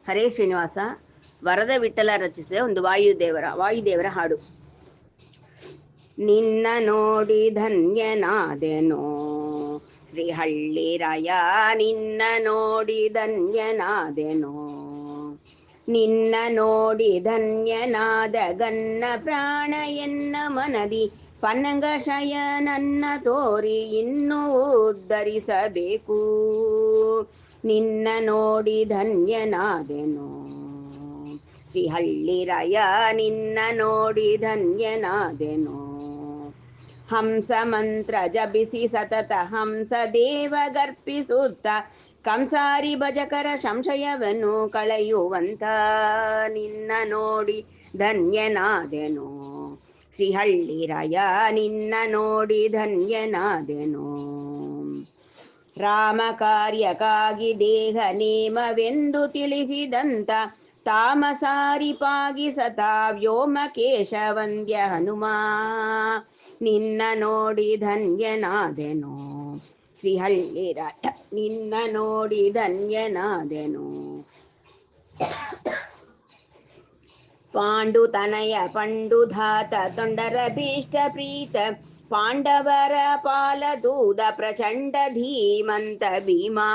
ಹರೇ ಶ್ರೀನಿವಾಸ ವರದ ವಿಠಲ ರಚಿಸಿದ ಒಂದು ವಾಯುದೇವರ ಹಾಡು. ನಿನ್ನ ನೋಡಿ ಧನ್ಯನಾದೆನೋ ಶ್ರೀಹಳ್ಳಿರಾಯ, ನಿನ್ನ ನೋಡಿ ಧನ್ಯನಾದೆನೋ, ನಿನ್ನ ನೋಡಿ ಧನ್ಯನಾದ ಗನ್ನ ಪ್ರಾಣ ಎನ್ನ ಮನದಿ ಪನ್ನಂಗಶಯನನ್ನ ತೋರಿ ಇನ್ನೂ ಉದ್ಧರಿಸಬೇಕು. ನಿನ್ನ ನೋಡಿ ಧನ್ಯನಾದೆನೋ ಶ್ರೀಹಳ್ಳಿರಾಯ, ನಿನ್ನ ನೋಡಿ ಧನ್ಯನಾದೆನೋ. ಹಂಸ ಮಂತ್ರ ಜಪಿಸಿ ಸತತ ಹಂಸ ದೇವ ಗರ್ಪಿಸುತ್ತ ಕಂಸಾರಿ ಭಜಕರ ಸಂಶಯವನ್ನು ಕಳೆಯುವಂತ ನಿನ್ನ ನೋಡಿ ಧನ್ಯನಾದೆನೋ ಶ್ರೀಹಳ್ಳಿರಾಯ, ನಿನ್ನ ನೋಡಿ ಧನ್ಯನಾದೆನೋ. ರಾಮ ಕಾರ್ಯಕ್ಕಾಗಿ ದೇಹ ನೇಮವೆಂದು ತಿಳಿಸಿದಂತ ತಾಮಸಾರಿಪಾಗಿ ಸತಾ ವ್ಯೋಮಕೇಶ ವಂದ್ಯ ಹನುಮ, ನಿನ್ನ ನೋಡಿ ಧನ್ಯನಾದೆನೋ ಶ್ರೀಹಳ್ಳಿರಾಯ, ನಿನ್ನ ನೋಡಿ ಧನ್ಯನಾದೆನೋ. ಪಾಂಡುತನಯ ಪಂಡುಧಾತ ತೊಂಡರ ಭೀಷ್ಟ ಪ್ರೀತ ಪಾಂಡವರ ಪಾಲದೂದ ಪ್ರಚಂಡ ಧೀಮಂತ ಭೀಮಾ,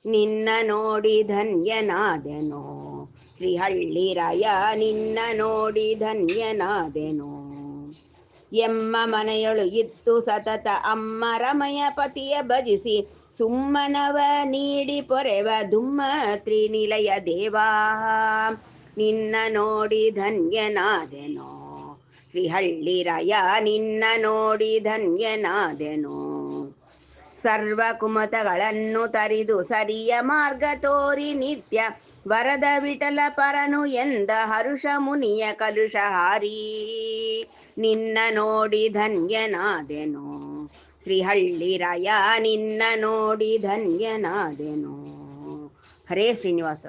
ನಿನ್ನ ನೋಡಿ ಧನ್ಯನಾದೆನೋ ಶ್ರೀಹಳ್ಳಿರಾಯ, ನಿನ್ನ ನೋಡಿ ಧನ್ಯನಾದೆನೋ. ಎಮ್ಮ ಮನೆಯೊಳು ಇತ್ತು ಸತತ ಅಮ್ಮ ರಮಯ ಪತಿಯ ಭಜಿಸಿ ಸುಮ್ಮನವ ನೀಡಿ ಪೊರೆವ ದುಮ್ಮ ತ್ರಿನಿಲಯ ದೇವಾ, ನಿನ್ನ ನೋಡಿ ಧನ್ಯನಾದೆನೋ ಶ್ರೀಹಳ್ಳಿರಾಯ, ನಿನ್ನ ನೋಡಿ ಧನ್ಯನಾದೆನೋ. ಸರ್ವ ಕುಮತಗಳನ್ನು ತರಿದು ಸರಿಯ ಮಾರ್ಗ ತೋರಿ ನಿತ್ಯ ವರದ ವಿಠಲ ಪರನು ಎಂದ ಹರುಷ ಮುನಿಯ ಕಲುಷಹಾರಿ, ನಿನ್ನ ನೋಡಿ ಧನ್ಯನಾದೆನೋ ಶ್ರೀಹಳ್ಳಿರಾಯ, ನಿನ್ನ ನೋಡಿ ಧನ್ಯನಾದೆನೋ. ಹರೇ ಶ್ರೀನಿವಾಸ.